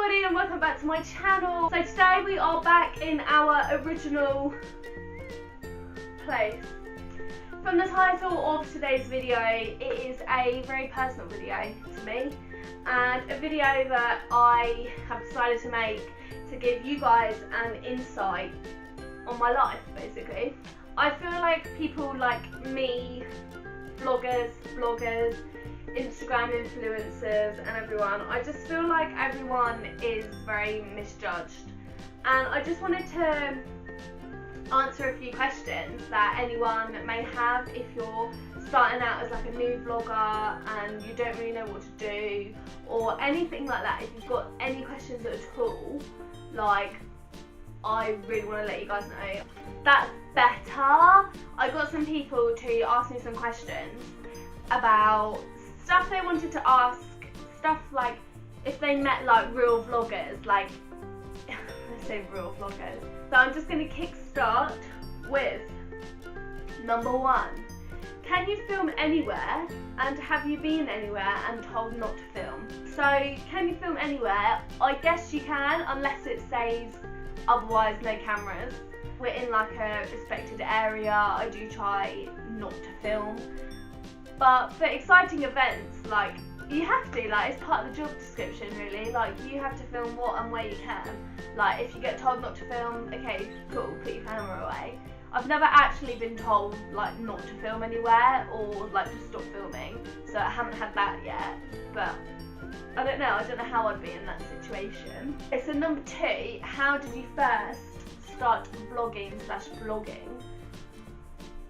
everybody and welcome back to my channel. So today we are back in our original place. From the title of today's video, it is a very personal video to me and a video that I have decided to make to give you guys an insight on my life, basically. I feel like people like me, vloggers, bloggers, Instagram influencers and everyone, I just feel like everyone is very misjudged, and I just wanted to answer a few questions that anyone may have if you're starting out as like a new vlogger and you don't really know what to do or anything like that. If you've got any questions at all, like, I really want to let you guys know. That's better. I got some people to ask me some questions about stuff they wanted to ask, stuff like if they met like real vloggers, like let's say real vloggers. So I'm just going to kickstart with number one. Can you film anywhere, and have you been anywhere and told not to film? So can you film anywhere? I guess you can, unless it says otherwise no cameras. We're in like a respected area, I do try not to film. But for exciting events, like, you have to, like, it's part of the job description really, like, you have to film what and where you can. Like, if you get told not to film, okay, cool, put your camera away. I've never actually been told, like, not to film anywhere or, like, to stop filming, so I haven't had that yet, but I don't know how I'd be in that situation. Okay, so number two, how did you first start vlogging/blogging?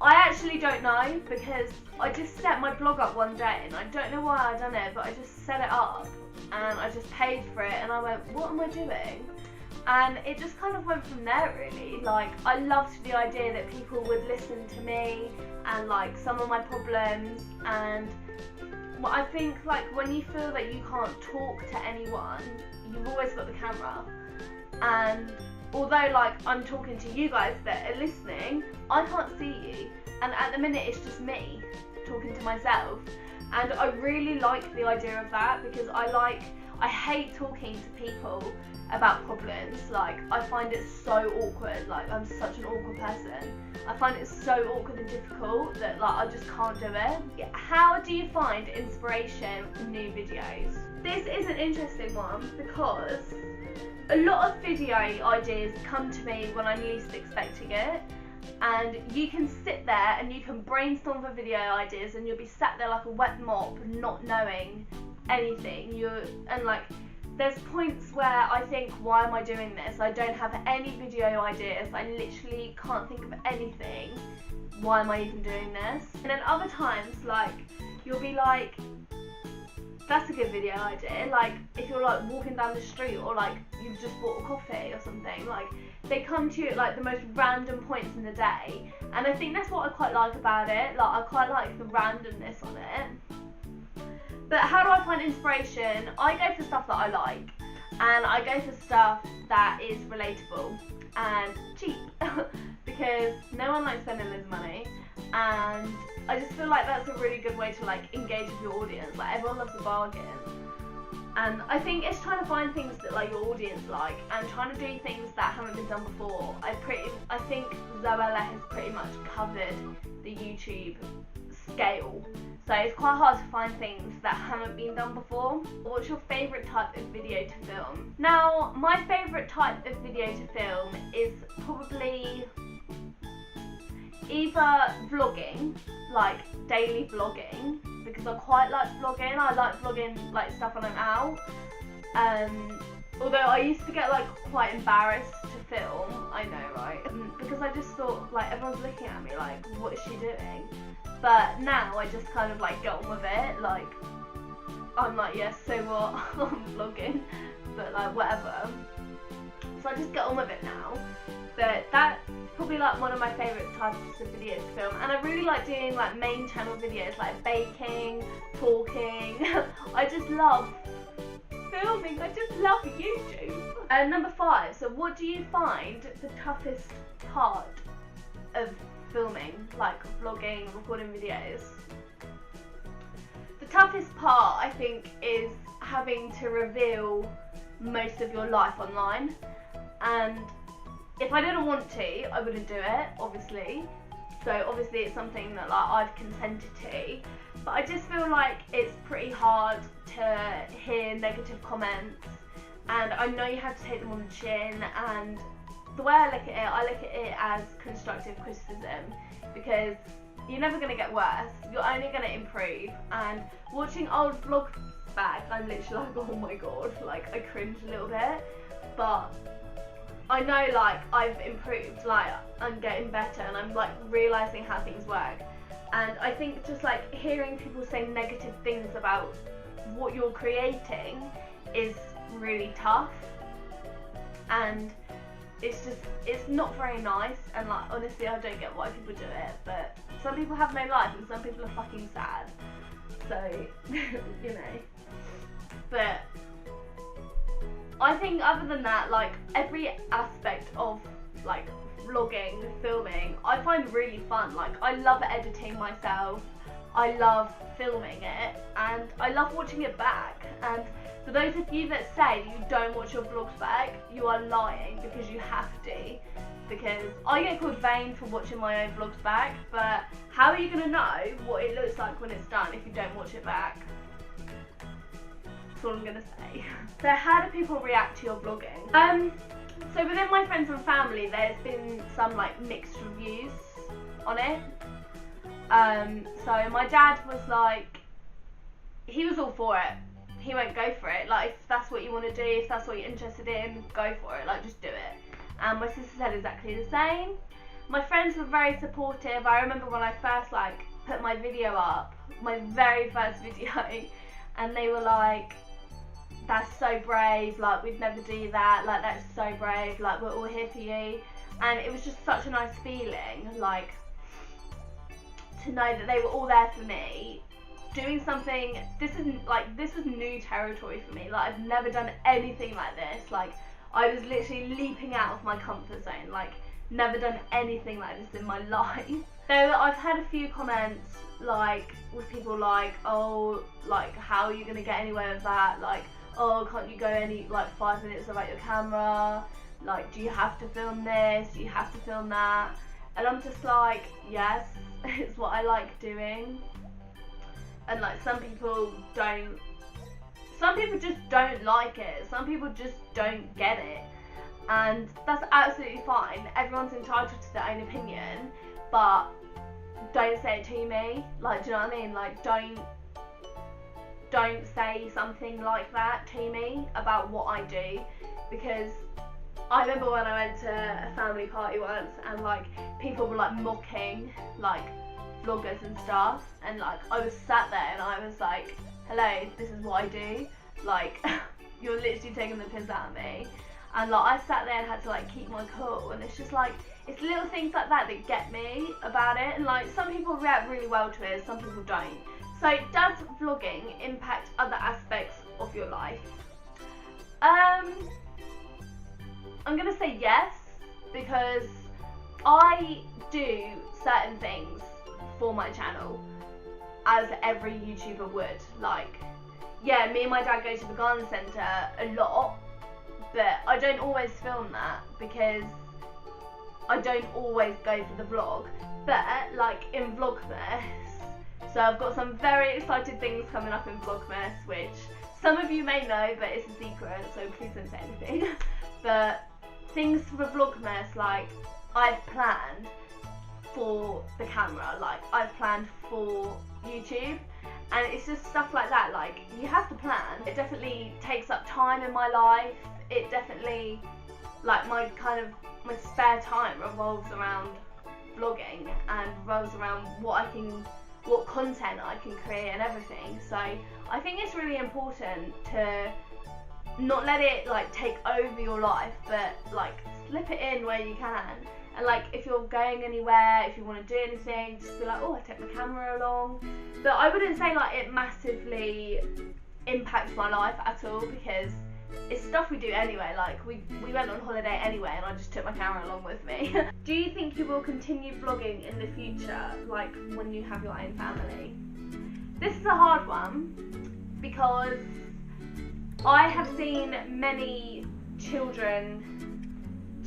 I actually don't know, because I just set my blog up one day and I don't know why I done it, but I just set it up and I just paid for it and I went, what am I doing? And it just kind of went from there really. Like, I loved the idea that people would listen to me and like some of my problems, and I think like when you feel that you can't talk to anyone, you've always got the camera. And although like I'm talking to you guys that are listening, I can't see you, and at the minute it's just me talking to myself, and I really like the idea of that, because I hate talking to people about problems. Like, I find it so awkward, like I'm such an awkward person. I find it so awkward and difficult that like I just can't do it. How do you find inspiration for new videos? This is an interesting one, because a lot of video ideas come to me when I'm least expecting it, and you can sit there and you can brainstorm for video ideas and you'll be sat there like a wet mop not knowing anything. And like, there's points where I think, why am I doing this? I don't have any video ideas, I literally can't think of anything. Why am I even doing this? And then other times, like, you'll be like, that's a good video idea. Like, if you're like walking down the street or like you've just bought a coffee or something, like they come to you at like the most random points in the day, and I think that's what I quite like about it. Like, I quite like the randomness on it. But how do I find inspiration? I go for stuff that I like, and I go for stuff that is relatable and cheap because no one likes spending loads of money, and I just feel like that's a really good way to like engage with your audience. Like, everyone loves a bargain, and I think it's trying to find things that like your audience like, and trying to do things that haven't been done before. I think Zoella has pretty much covered the YouTube scale, so it's quite hard to find things that haven't been done before. What's your favourite type of video to film? Now, my favourite type of video to film is probably either vlogging, like daily vlogging, because I quite like vlogging. I like vlogging like stuff when I'm out. Although I used to get like quite embarrassed to film, I know, right? Because I just thought like everyone's looking at me like, what is she doing? But now I just kind of like get on with it. Like, I'm like, yes, so what? I'm vlogging, but like whatever. So I just get on with it now. But that's probably like one of my favourite types of videos to film, and I really like doing like main channel videos like baking, talking. I just love filming, I just love YouTube. And number 5, so what do you find the toughest part of filming, like vlogging, recording videos? The toughest part, I think, is having to reveal most of your life online, and if I didn't want to, I wouldn't do it, obviously. So obviously it's something that like I've consented to, but I just feel like it's pretty hard to hear negative comments, and I know you have to take them on the chin, and the way I look at it as constructive criticism, because you're never going to get worse, you're only going to improve. And watching old vlogs back, I'm literally like, oh my god, like I cringe a little bit, but I know like I've improved, like I'm getting better, and I'm like realising how things work. And I think just like hearing people say negative things about what you're creating is really tough, and it's not very nice. And like honestly, I don't get why people do it, but some people have no life and some people are fucking sad, so you know. But I think other than that, like every aspect of like vlogging, filming, I find really fun. Like I love editing myself, I love filming it, and I love watching it back. And for those of you that say you don't watch your vlogs back, you are lying, because you have to. Because I get called vain for watching my own vlogs back, but how are you going to know what it looks like when it's done if you don't watch it back? That's all I'm going to say. So how do people react to your vlogging? So within my friends and family, there's been some like mixed reviews on it. So my dad was like, he was all for it. He went, go for it. Like if that's what you want to do, if that's what you're interested in, go for it. Like just do it. And my sister said exactly the same. My friends were very supportive. I remember when I first like put my video up, my very first video, and they were like, that's so brave, like we'd never do that, like that's so brave, like we're all here for you. And it was just such a nice feeling, like to know that they were all there for me, doing something. This was new territory for me. Like I've never done anything like this. Like I was literally leaping out of my comfort zone, like never done anything like this in my life. So I've had a few comments like with people like, oh, like how are you gonna get anywhere with that? Like, oh, can't you go any like 5 minutes without your camera? Like, do you have to film this? Do you have to film that? And I'm just like, yes, it's what I like doing. And like some people just don't like it. Some people just don't get it. And that's absolutely fine. Everyone's entitled to their own opinion, but don't say it to me. Like, do you know what I mean? Like, don't say something like that to me about what I do, because I remember when I went to a family party once and like people were like mocking like vloggers and stuff, and like I was sat there and I was like, hello, this is what I do, like you're literally taking the piss out of me. And like I sat there and had to like keep my cool, and it's just like, it's little things like that that get me about it. And like some people react really well to it, some people don't. So does vlogging impact other aspects of your life? I'm gonna say yes, because I do certain things for my channel, as every YouTuber would. Like, yeah, me and my dad go to the garden centre a lot, but I don't always film that because I don't always go for the vlog. But like in Vlogmas, so I've got some very exciting things coming up in Vlogmas, which some of you may know, but it's a secret, so please don't say anything. But things for Vlogmas, like I've planned for the camera, like I've planned for YouTube, and it's just stuff like that. Like, you have to plan. It definitely takes up time in my life. It definitely, like, my spare time revolves around vlogging and revolves around what content I can create and everything. So I think it's really important to not let it like take over your life, but like slip it in where you can. And like if you're going anywhere, if you want to do anything, just be like, oh, I take my camera along. But I wouldn't say like it massively impacts my life at all, because it's stuff we do anyway. Like we went on holiday anyway and I just took my camera along with me. Do you think you will continue vlogging in the future, like when you have your own family? This is a hard one, because I have seen many children,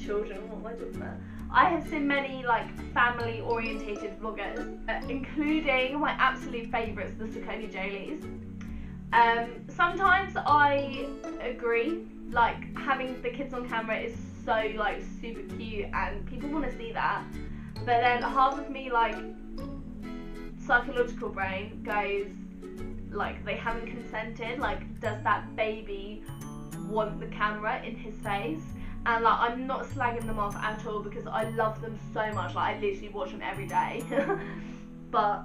what am I talking about? I have seen many like family orientated vloggers, including my absolute favourites, the StilediVitas. Sometimes I agree, like having the kids on camera is so like super cute and people want to see that, but then half of me, like psychological brain, goes like they haven't consented, like does that baby want the camera in his face? And like I'm not slagging them off at all because I love them so much, like I literally watch them every day. But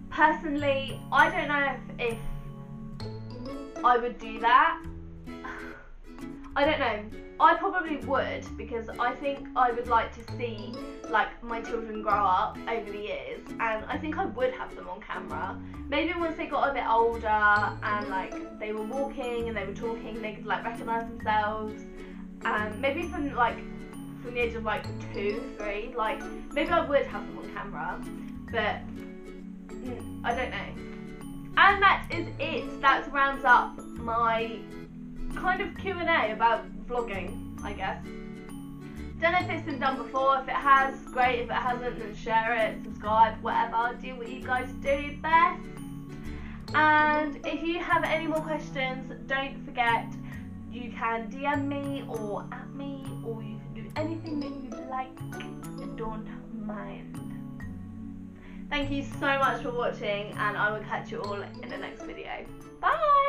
personally, I don't know if I would do that. I don't know. I probably would, because I think I would like to see like my children grow up over the years, and I think I would have them on camera. Maybe once they got a bit older and like they were walking and they were talking, they could like recognise themselves. And maybe from the age of like 2, 3, like maybe I would have them on camera, but I don't know. And that is it. That rounds up my kind of Q&A about vlogging, I guess. Don't know if it's been done before. If it has, great. If it hasn't, then share it, subscribe, whatever. Do what you guys do best. And if you have any more questions, don't forget, you can DM me or at me, or you can do anything that you like. Don't mind. Thank you so much for watching, and I will catch you all in the next video. Bye!